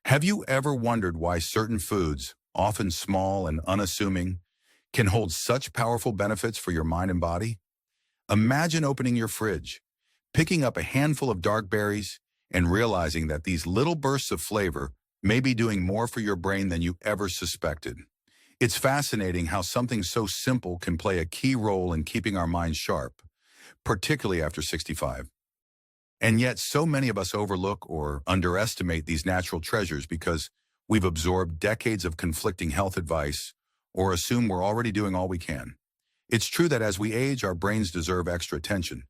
Have you ever wondered why certain foods, often small and unassuming, can hold such powerful benefits for your mind and body? Imagine opening your fridge, picking up a handful of dark berries, and realizing that these little bursts of flavor may be doing more for your brain than you ever suspected. It's fascinating how something so simple can play a key role in keeping our minds sharp, particularly after 65. And yet, so many of us overlook or underestimate these natural treasures because we've absorbed decades of conflicting health advice or assume we're already doing all we can. It's true that as we age, our brains deserve extra attention.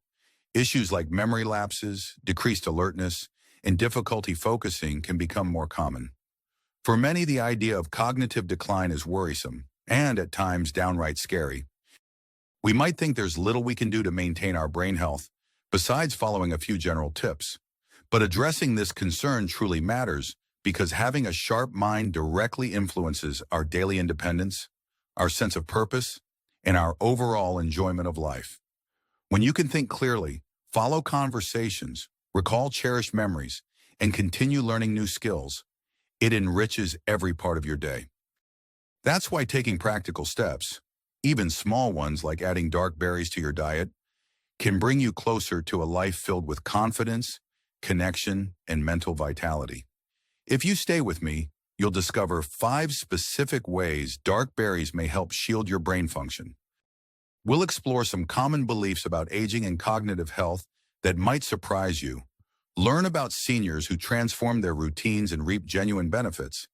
Issues like memory lapses, decreased alertness, and difficulty focusing can become more common. For many, the idea of cognitive decline is worrisome and at times downright scary. We might think there's little we can do to maintain our brain health, besides following a few general tips. But addressing this concern truly matters because having a sharp mind directly influences our daily independence, our sense of purpose, and our overall enjoyment of life. When you can think clearly, follow conversations, recall cherished memories, and continue learning new skills, it enriches every part of your day. That's why taking practical steps, even small ones like adding dark berries to your diet, can bring you closer to a life filled with confidence, connection, and mental vitality. If you stay with me, you'll discover 5 specific ways dark berries may help shield your brain function. We'll explore some common beliefs about aging and cognitive health that might surprise you, learn about seniors who transform their routines and reap genuine benefits,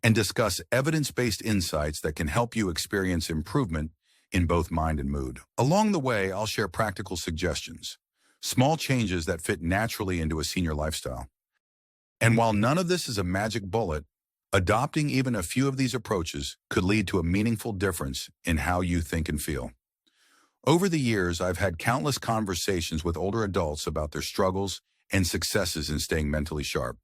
and discuss evidence-based insights that can help you experience improvement in both mind and mood. Along the way, I'll share practical suggestions, small changes that fit naturally into a senior lifestyle. And while none of this is a magic bullet, adopting even a few of these approaches could lead to a meaningful difference in how you think and feel. Over the years, I've had countless conversations with older adults about their struggles and successes in staying mentally sharp.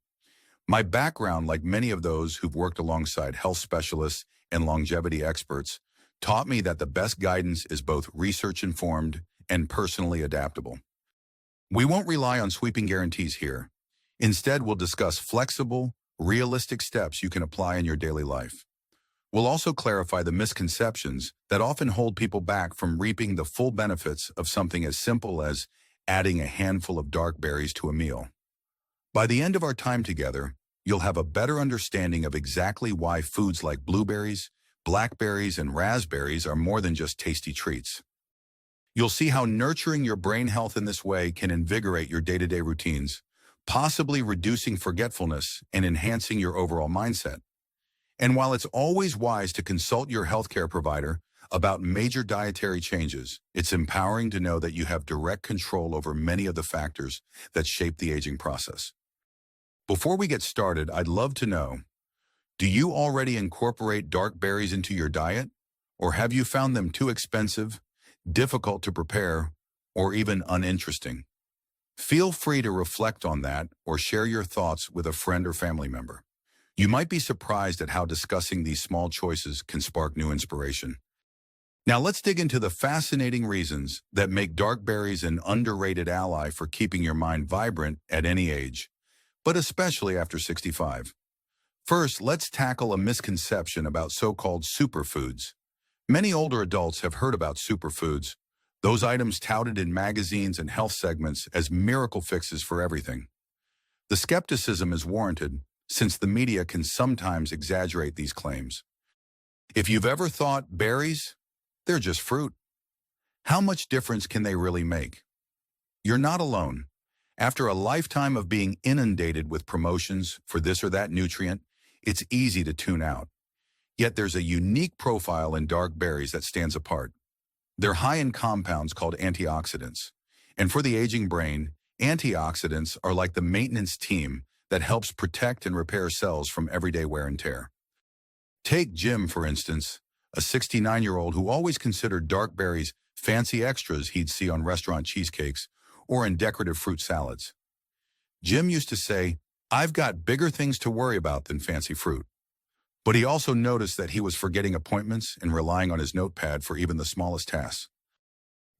My background, like many of those who've worked alongside health specialists and longevity experts, taught me that the best guidance is both research-informed and personally adaptable. We won't rely on sweeping guarantees here. Instead, we'll discuss flexible, realistic steps you can apply in your daily life. We'll also clarify the misconceptions that often hold people back from reaping the full benefits of something as simple as adding a handful of dark berries to a meal. By the end of our time together, you'll have a better understanding of exactly why foods like blueberries, blackberries, and raspberries are more than just tasty treats. You'll see how nurturing your brain health in this way can invigorate your day-to-day routines, possibly reducing forgetfulness and enhancing your overall mindset. And while it's always wise to consult your healthcare provider about major dietary changes, it's empowering to know that you have direct control over many of the factors that shape the aging process. Before we get started, I'd love to know, do you already incorporate dark berries into your diet? Or have you found them too expensive, difficult to prepare, or even uninteresting? Feel free to reflect on that or share your thoughts with a friend or family member. You might be surprised at how discussing these small choices can spark new inspiration. Now let's dig into the fascinating reasons that make dark berries an underrated ally for keeping your mind vibrant at any age, but especially after 65. First, let's tackle a misconception about so-called superfoods. Many older adults have heard about superfoods, those items touted in magazines and health segments as miracle fixes for everything. The skepticism is warranted, since the media can sometimes exaggerate these claims. If you've ever thought berries, they're just fruit, how much difference can they really make? You're not alone. After a lifetime of being inundated with promotions for this or that nutrient, it's easy to tune out. Yet there's a unique profile in dark berries that stands apart. They're high in compounds called antioxidants. And for the aging brain, antioxidants are like the maintenance team that helps protect and repair cells from everyday wear and tear. Take Jim, for instance, a 69-year-old who always considered dark berries fancy extras he'd see on restaurant cheesecakes or in decorative fruit salads. Jim used to say, "I've got bigger things to worry about than fancy fruit." But he also noticed that he was forgetting appointments and relying on his notepad for even the smallest tasks.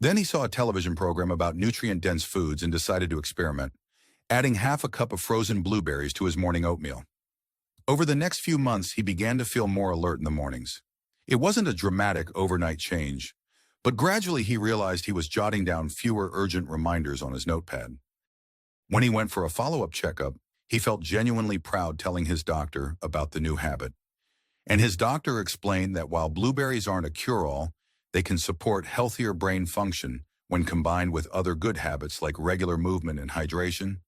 Then he saw a television program about nutrient-dense foods and decided to experiment, adding half a cup of frozen blueberries to his morning oatmeal. Over the next few months, he began to feel more alert in the mornings. It wasn't a dramatic overnight change, but gradually he realized he was jotting down fewer urgent reminders on his notepad. When he went for a follow-up checkup, he felt genuinely proud telling his doctor about the new habit. And his doctor explained that while blueberries aren't a cure-all, they can support healthier brain function when combined with other good habits like regular movement and hydration.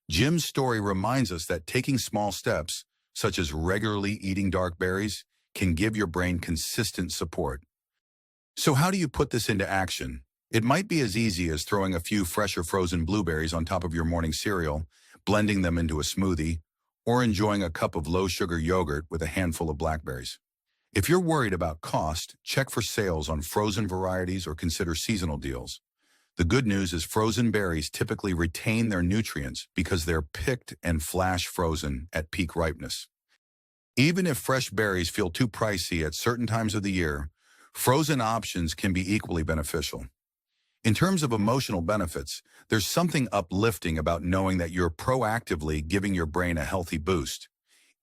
Jim's story reminds us that taking small steps, such as regularly eating dark berries, can give your brain consistent support. So how do you put this into action? It might be as easy as throwing a few fresh or frozen blueberries on top of your morning cereal, blending them into a smoothie, or enjoying a cup of low-sugar yogurt with a handful of blackberries. If you're worried about cost, check for sales on frozen varieties or consider seasonal deals. The good news is frozen berries typically retain their nutrients because they're picked and flash frozen at peak ripeness. Even if fresh berries feel too pricey at certain times of the year, frozen options can be equally beneficial. In terms of emotional benefits, there's something uplifting about knowing that you're proactively giving your brain a healthy boost.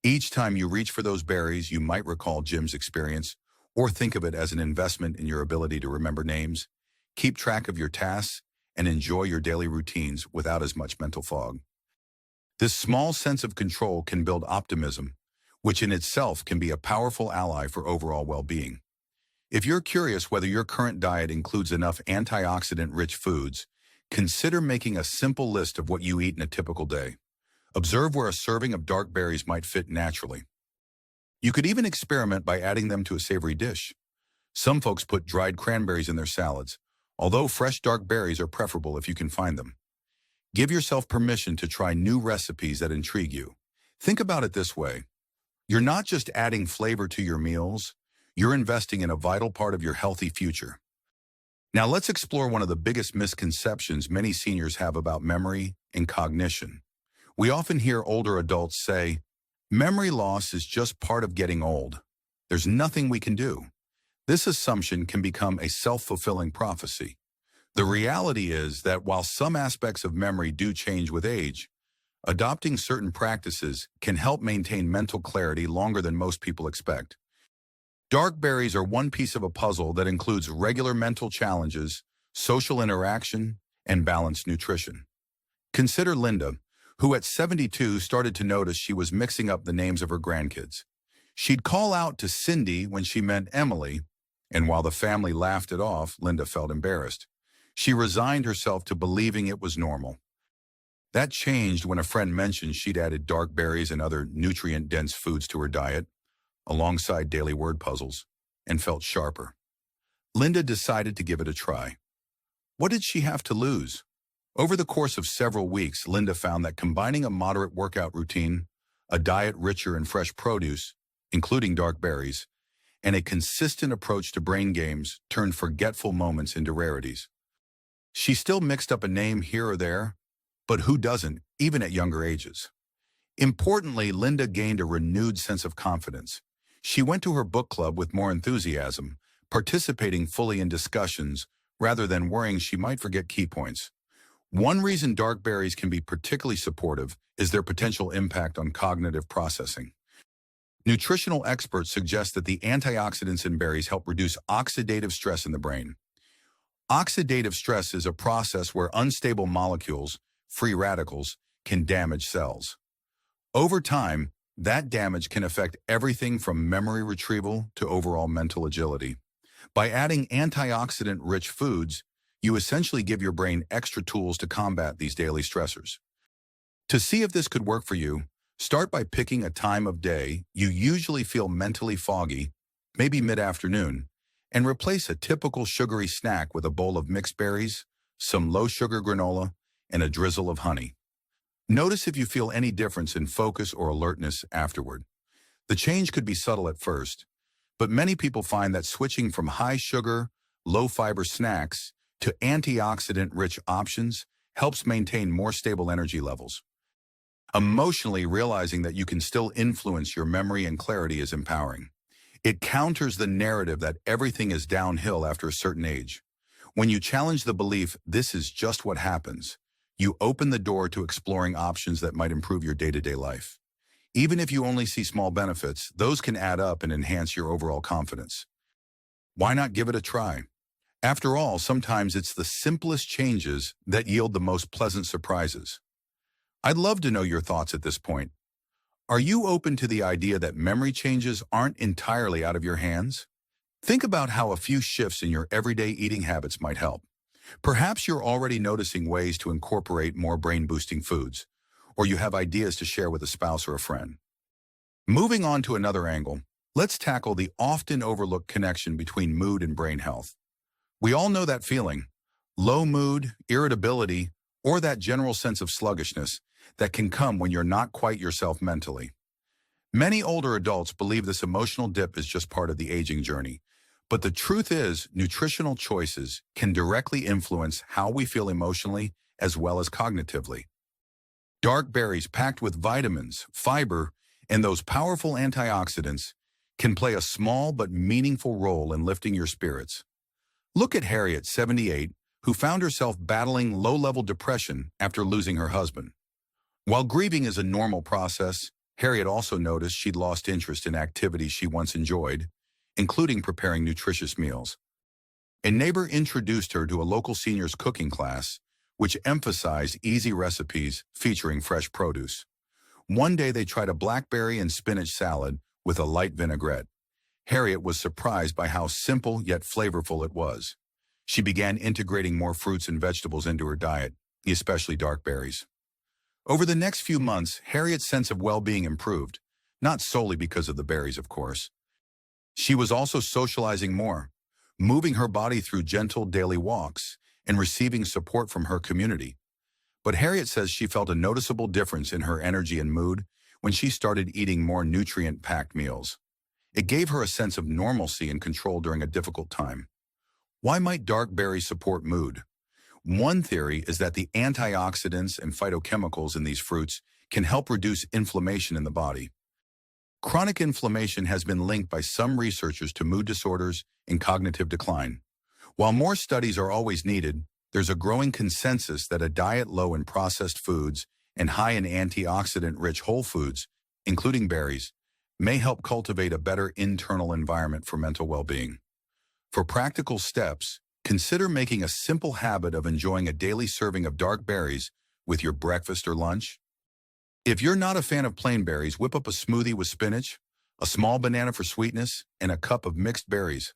Each time you reach for those berries, you might recall Jim's experience or think of it as an investment in your ability to remember names, keep track of your tasks, and enjoy your daily routines without as much mental fog. This small sense of control can build optimism, which in itself can be a powerful ally for overall well-being. If you're curious whether your current diet includes enough antioxidant-rich foods, consider making a simple list of what you eat in a typical day. Observe where a serving of dark berries might fit naturally. You could even experiment by adding them to a savory dish. Some folks put dried cranberries in their salads, although fresh dark berries are preferable if you can find them. Give yourself permission to try new recipes that intrigue you. Think about it this way. You're not just adding flavor to your meals, you're investing in a vital part of your healthy future. Now let's explore one of the biggest misconceptions many seniors have about memory and cognition. We often hear older adults say, "Memory loss is just part of getting old. There's nothing we can do." This assumption can become a self-fulfilling prophecy. The reality is that while some aspects of memory do change with age, adopting certain practices can help maintain mental clarity longer than most people expect. Dark berries are one piece of a puzzle that includes regular mental challenges, social interaction, and balanced nutrition. Consider Linda, who at 72 started to notice she was mixing up the names of her grandkids. She'd call out to Cindy when she meant Emily, and while the family laughed it off, Linda felt embarrassed. She resigned herself to believing it was normal. That changed when a friend mentioned she'd added dark berries and other nutrient-dense foods to her diet, alongside daily word puzzles, and felt sharper. Linda decided to give it a try. What did she have to lose? Over the course of several weeks, Linda found that combining a moderate workout routine, a diet richer in fresh produce, including dark berries, and a consistent approach to brain games turned forgetful moments into rarities. She still mixed up a name here or there, but who doesn't, even at younger ages? Importantly, Linda gained a renewed sense of confidence. She went to her book club with more enthusiasm, participating fully in discussions rather than worrying she might forget key points. One reason dark berries can be particularly supportive is their potential impact on cognitive processing. Nutritional experts suggest that the antioxidants in berries help reduce oxidative stress in the brain. Oxidative stress is a process where unstable molecules, free radicals, can damage cells. Over time, that damage can affect everything from memory retrieval to overall mental agility. By adding antioxidant-rich foods, you essentially give your brain extra tools to combat these daily stressors. To see if this could work for you, start by picking a time of day you usually feel mentally foggy, maybe mid-afternoon, and replace a typical sugary snack with a bowl of mixed berries, some low-sugar granola, and a drizzle of honey. Notice if you feel any difference in focus or alertness afterward. The change could be subtle at first, but many people find that switching from high-sugar, low-fiber snacks to antioxidant-rich options helps maintain more stable energy levels. Emotionally, realizing that you can still influence your memory and clarity is empowering. It counters the narrative that everything is downhill after a certain age. When you challenge the belief, "This is just what happens," you open the door to exploring options that might improve your day-to-day life. Even if you only see small benefits, those can add up and enhance your overall confidence. Why not give it a try? After all, sometimes it's the simplest changes that yield the most pleasant surprises. I'd love to know your thoughts at this point. Are you open to the idea that memory changes aren't entirely out of your hands? Think about how a few shifts in your everyday eating habits might help. Perhaps you're already noticing ways to incorporate more brain-boosting foods, or you have ideas to share with a spouse or a friend. Moving on to another angle, let's tackle the often overlooked connection between mood and brain health. We all know that feeling, low mood, irritability, or that general sense of sluggishness that can come when you're not quite yourself mentally. Many older adults believe this emotional dip is just part of the aging journey. But the truth is, nutritional choices can directly influence how we feel emotionally as well as cognitively. Dark berries packed with vitamins, fiber, and those powerful antioxidants can play a small but meaningful role in lifting your spirits. Look at Harriet, 78, who found herself battling low-level depression after losing her husband. While grieving is a normal process, Harriet also noticed she'd lost interest in activities she once enjoyed, including preparing nutritious meals. A neighbor introduced her to a local seniors cooking class, which emphasized easy recipes featuring fresh produce. One day they tried a blackberry and spinach salad with a light vinaigrette. Harriet was surprised by how simple yet flavorful it was. She began integrating more fruits and vegetables into her diet, especially dark berries. Over the next few months, Harriet's sense of well-being improved, not solely because of the berries, of course. She was also socializing more, moving her body through gentle daily walks and receiving support from her community. But Harriet says she felt a noticeable difference in her energy and mood when she started eating more nutrient-packed meals. It gave her a sense of normalcy and control during a difficult time. Why might dark berries support mood? One theory is that the antioxidants and phytochemicals in these fruits can help reduce inflammation in the body. Chronic inflammation has been linked by some researchers to mood disorders and cognitive decline. While more studies are always needed, there's a growing consensus that a diet low in processed foods and high in antioxidant-rich whole foods, including berries, may help cultivate a better internal environment for mental well-being. For practical steps, consider making a simple habit of enjoying a daily serving of dark berries with your breakfast or lunch. If you're not a fan of plain berries, whip up a smoothie with spinach, a small banana for sweetness, and a cup of mixed berries.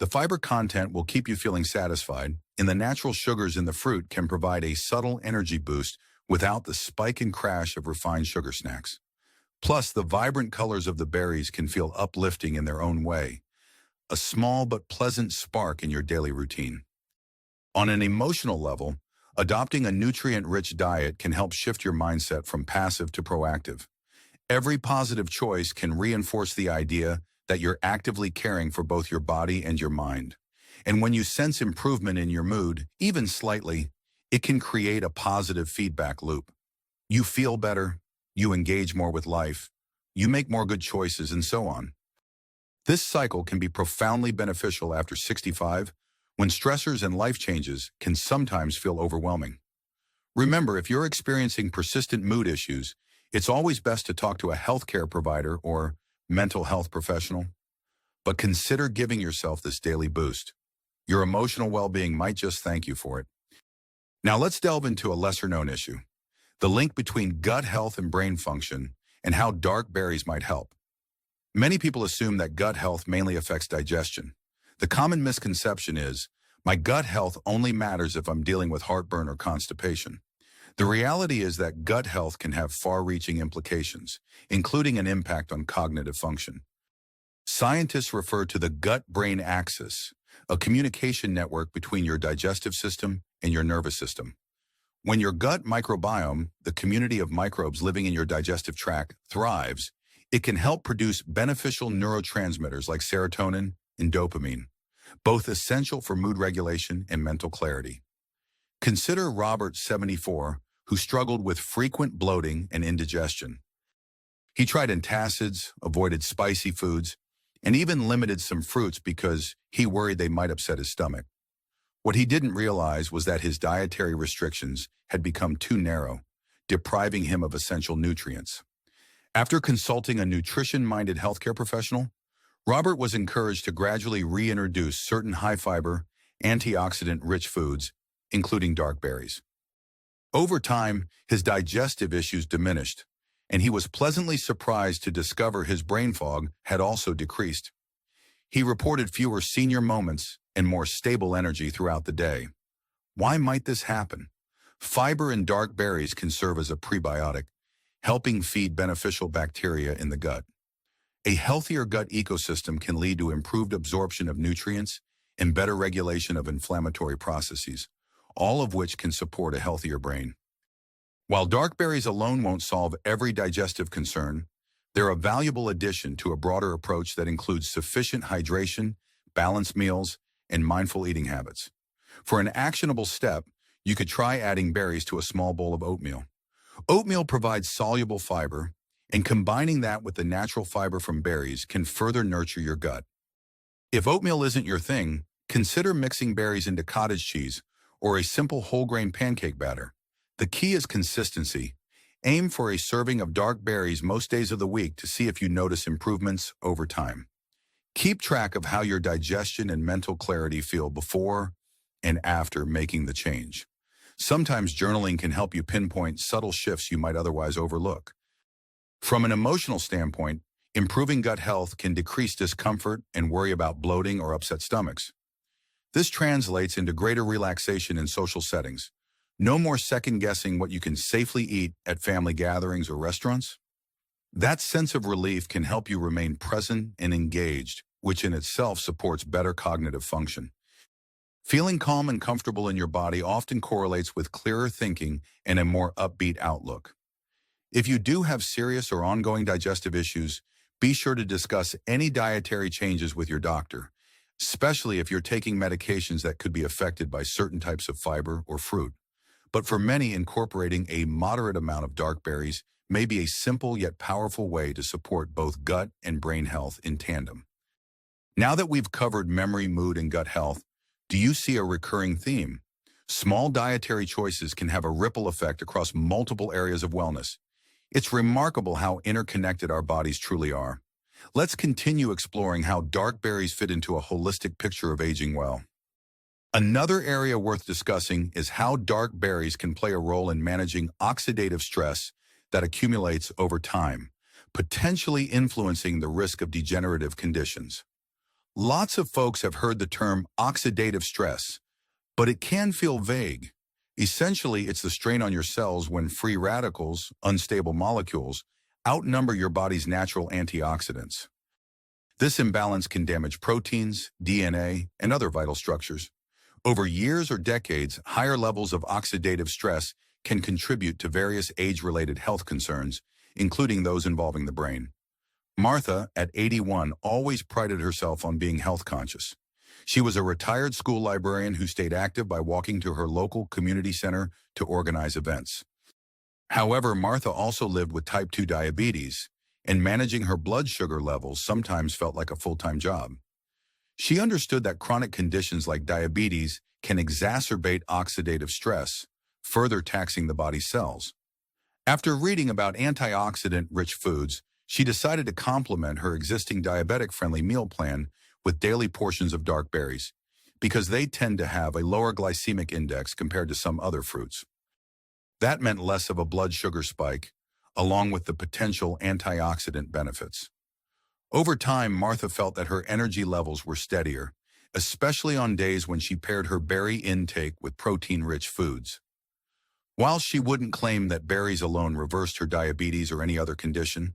The fiber content will keep you feeling satisfied, and the natural sugars in the fruit can provide a subtle energy boost without the spike and crash of refined sugar snacks. Plus, the vibrant colors of the berries can feel uplifting in their own way, a small but pleasant spark in your daily routine. On an emotional level, adopting a nutrient-rich diet can help shift your mindset from passive to proactive. Every positive choice can reinforce the idea that you're actively caring for both your body and your mind. And when you sense improvement in your mood, even slightly, it can create a positive feedback loop. You feel better, you engage more with life, you make more good choices, and so on. This cycle can be profoundly beneficial after 65, when stressors and life changes can sometimes feel overwhelming. Remember, if you're experiencing persistent mood issues, it's always best to talk to a healthcare provider or mental health professional. But consider giving yourself this daily boost. Your emotional well-being might just thank you for it. Now let's delve into a lesser-known issue, the link between gut health and brain function and how dark berries might help. Many people assume that gut health mainly affects digestion. The common misconception is, my gut health only matters if I'm dealing with heartburn or constipation. The reality is that gut health can have far-reaching implications, including an impact on cognitive function. Scientists refer to the gut-brain axis, a communication network between your digestive system and your nervous system. When your gut microbiome, the community of microbes living in your digestive tract, thrives, it can help produce beneficial neurotransmitters like serotonin and dopamine, both essential for mood regulation and mental clarity. Consider Robert, 74, who struggled with frequent bloating and indigestion. He tried antacids, avoided spicy foods, and even limited some fruits because he worried they might upset his stomach. What he didn't realize was that his dietary restrictions had become too narrow, depriving him of essential nutrients. After consulting a nutrition-minded healthcare professional, Robert was encouraged to gradually reintroduce certain high-fiber, antioxidant-rich foods, including dark berries. Over time, his digestive issues diminished, and he was pleasantly surprised to discover his brain fog had also decreased. He reported fewer senior moments and more stable energy throughout the day. Why might this happen? Fiber in dark berries can serve as a prebiotic, helping feed beneficial bacteria in the gut. A healthier gut ecosystem can lead to improved absorption of nutrients and better regulation of inflammatory processes, all of which can support a healthier brain. While dark berries alone won't solve every digestive concern, they're a valuable addition to a broader approach that includes sufficient hydration, balanced meals, and mindful eating habits. For an actionable step, you could try adding berries to a small bowl of oatmeal. Oatmeal provides soluble fiber, and combining that with the natural fiber from berries can further nurture your gut. If oatmeal isn't your thing, consider mixing berries into cottage cheese or a simple whole grain pancake batter. The key is consistency. Aim for a serving of dark berries most days of the week to see if you notice improvements over time. Keep track of how your digestion and mental clarity feel before and after making the change. Sometimes journaling can help you pinpoint subtle shifts you might otherwise overlook. From an emotional standpoint, improving gut health can decrease discomfort and worry about bloating or upset stomachs. This translates into greater relaxation in social settings. No more second-guessing what you can safely eat at family gatherings or restaurants. That sense of relief can help you remain present and engaged, which in itself supports better cognitive function. Feeling calm and comfortable in your body often correlates with clearer thinking and a more upbeat outlook. If you do have serious or ongoing digestive issues, be sure to discuss any dietary changes with your doctor, especially if you're taking medications that could be affected by certain types of fiber or fruit. But for many, incorporating a moderate amount of dark berries may be a simple yet powerful way to support both gut and brain health in tandem. Now that we've covered memory, mood, and gut health, do you see a recurring theme? Small dietary choices can have a ripple effect across multiple areas of wellness. It's remarkable how interconnected our bodies truly are. Let's continue exploring how dark berries fit into a holistic picture of aging well. Another area worth discussing is how dark berries can play a role in managing oxidative stress that accumulates over time, potentially influencing the risk of degenerative conditions. Lots of folks have heard the term oxidative stress, but it can feel vague. Essentially, it's the strain on your cells when free radicals, unstable molecules, outnumber your body's natural antioxidants. This imbalance can damage proteins, DNA, and other vital structures. Over years or decades, higher levels of oxidative stress can contribute to various age-related health concerns, including those involving the brain. Martha, at 81, always prided herself on being health conscious. She was a retired school librarian who stayed active by walking to her local community center to organize events. However, Martha also lived with type 2 diabetes, and managing her blood sugar levels sometimes felt like a full-time job. She understood that chronic conditions like diabetes can exacerbate oxidative stress, further taxing the body's cells. After reading about antioxidant-rich foods, she decided to complement her existing diabetic-friendly meal plan with daily portions of dark berries, because they tend to have a lower glycemic index compared to some other fruits. That meant less of a blood sugar spike, along with the potential antioxidant benefits. Over time, Martha felt that her energy levels were steadier, especially on days when she paired her berry intake with protein-rich foods. While she wouldn't claim that berries alone reversed her diabetes or any other condition,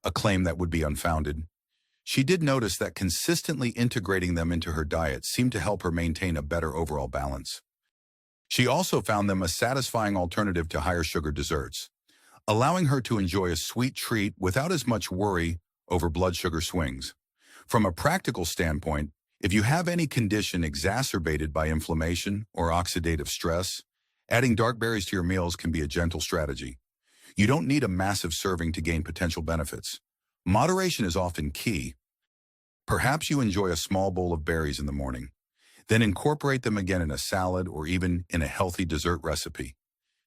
a claim that would be unfounded, she did notice that consistently integrating them into her diet seemed to help her maintain a better overall balance. She also found them a satisfying alternative to higher sugar desserts, allowing her to enjoy a sweet treat without as much worry over blood sugar swings. From a practical standpoint, if you have any condition exacerbated by inflammation or oxidative stress, adding dark berries to your meals can be a gentle strategy. You don't need a massive serving to gain potential benefits. Moderation is often key. Perhaps you enjoy a small bowl of berries in the morning, then incorporate them again in a salad or even in a healthy dessert recipe.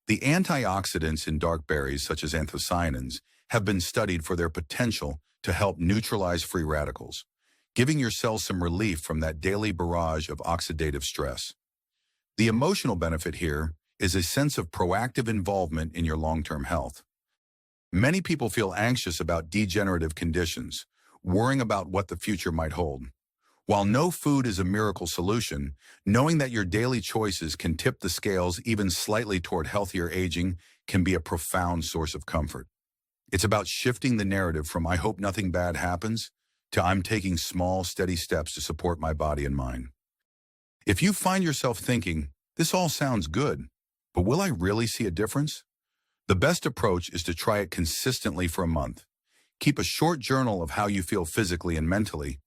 The antioxidants in dark berries, such as anthocyanins, have been studied for their potential to help neutralize free radicals, giving your cells some relief from that daily barrage of oxidative stress. The emotional benefit here is a sense of proactive involvement in your long-term health. Many people feel anxious about degenerative conditions, worrying about what the future might hold. While no food is a miracle solution, knowing that your daily choices can tip the scales even slightly toward healthier aging can be a profound source of comfort. It's about shifting the narrative from "I hope nothing bad happens" to "I'm taking small, steady steps to support my body and mind." If you find yourself thinking, "This all sounds good, but will I really see a difference?" The best approach is to try it consistently for a month. Keep a short journal of how you feel physically and mentally.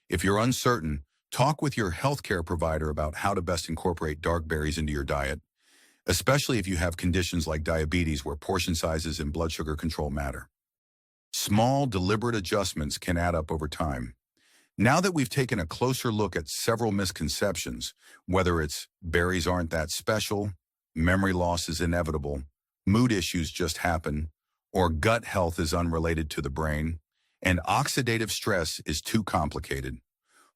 If you're uncertain, talk with your healthcare provider about how to best incorporate dark berries into your diet, especially if you have conditions like diabetes where portion sizes and blood sugar control matter. Small, deliberate adjustments can add up over time. Now that we've taken a closer look at several misconceptions, whether it's berries aren't that special, memory loss is inevitable, mood issues just happen, or gut health is unrelated to the brain, and oxidative stress is too complicated,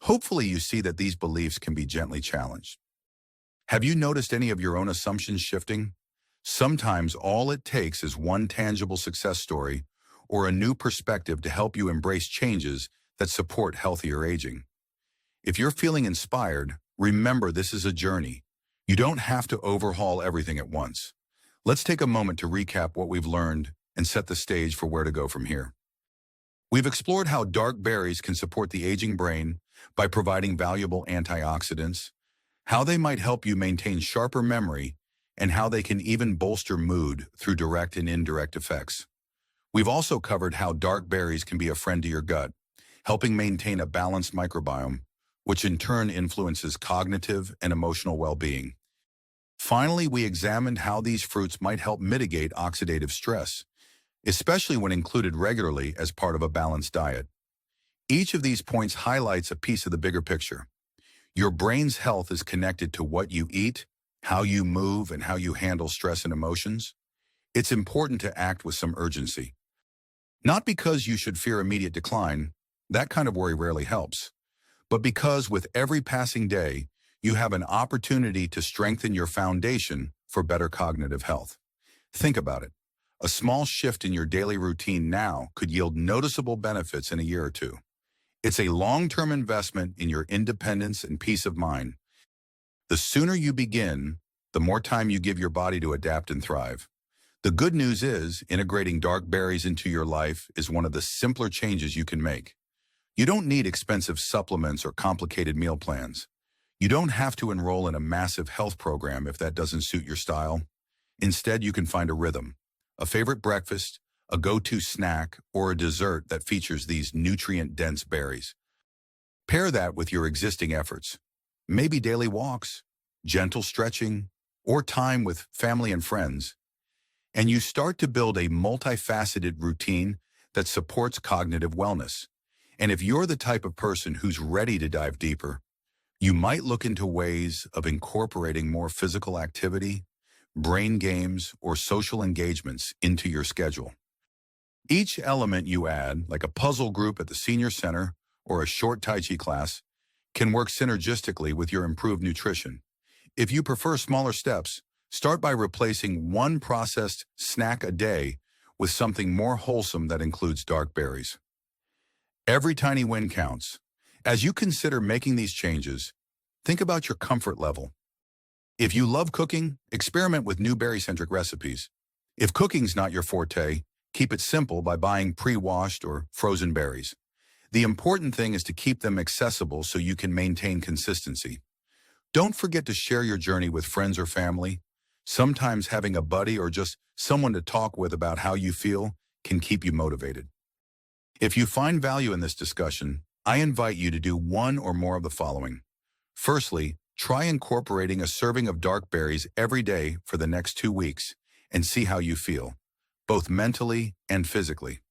hopefully you see that these beliefs can be gently challenged. Have you noticed any of your own assumptions shifting? Sometimes all it takes is one tangible success story or a new perspective to help you embrace changes that support healthier aging. If you're feeling inspired, remember this is a journey. You don't have to overhaul everything at once. Let's take a moment to recap what we've learned and set the stage for where to go from here. We've explored how dark berries can support the aging brain by providing valuable antioxidants, how they might help you maintain sharper memory, and how they can even bolster mood through direct and indirect effects. We've also covered how dark berries can be a friend to your gut, helping maintain a balanced microbiome, which in turn influences cognitive and emotional well-being. Finally, we examined how these fruits might help mitigate oxidative stress, especially when included regularly as part of a balanced diet. Each of these points highlights a piece of the bigger picture. Your brain's health is connected to what you eat, how you move, and how you handle stress and emotions. It's important to act with some urgency. Not because you should fear immediate decline, that kind of worry rarely helps, but because with every passing day, you have an opportunity to strengthen your foundation for better cognitive health. Think about it. A small shift in your daily routine now could yield noticeable benefits in a year or two. It's a long-term investment in your independence and peace of mind. The sooner you begin, the more time you give your body to adapt and thrive. The good news is, integrating dark berries into your life is one of the simpler changes you can make. You don't need expensive supplements or complicated meal plans. You don't have to enroll in a massive health program if that doesn't suit your style. Instead, you can find a rhythm, a favorite breakfast, a go-to snack, or a dessert that features these nutrient-dense berries. Pair that with your existing efforts, maybe daily walks, gentle stretching, or time with family and friends, and you start to build a multifaceted routine that supports cognitive wellness. And if you're the type of person who's ready to dive deeper, you might look into ways of incorporating more physical activity, brain games, or social engagements into your schedule. Each element you add, like a puzzle group at the senior center or a short Tai Chi class, can work synergistically with your improved nutrition. If you prefer smaller steps, start by replacing one processed snack a day with something more wholesome that includes dark berries. Every tiny win counts. As you consider making these changes, think about your comfort level. If you love cooking, experiment with new berry-centric recipes. If cooking's not your forte, keep it simple by buying pre-washed or frozen berries. The important thing is to keep them accessible so you can maintain consistency. Don't forget to share your journey with friends or family. Sometimes having a buddy or just someone to talk with about how you feel can keep you motivated. If you find value in this discussion, I invite you to do one or more of the following. Firstly, try incorporating a serving of dark berries every day for the next 2 weeks and see how you feel, both mentally and physically.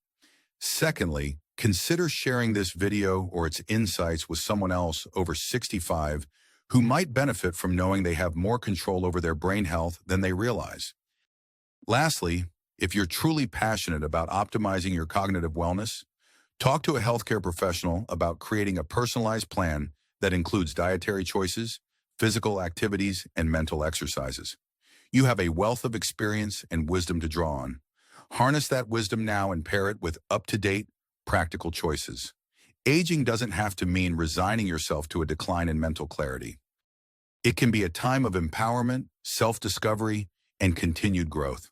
Secondly, consider sharing this video or its insights with someone else over 65 who might benefit from knowing they have more control over their brain health than they realize. Lastly, If you're truly passionate about optimizing your cognitive wellness, talk to a healthcare professional about creating a personalized plan that includes dietary choices, physical activities, and mental exercises. You have a wealth of experience and wisdom to draw on. Harness that wisdom now and pair it with up-to-date, practical choices. Aging doesn't have to mean resigning yourself to a decline in mental clarity. It can be a time of empowerment, self-discovery, and continued growth.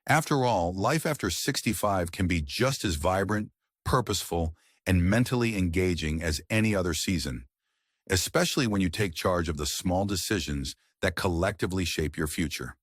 After all, life after 65 can be just as vibrant, purposeful, and mentally engaging as any other season, especially when you take charge of the small decisions that collectively shape your future.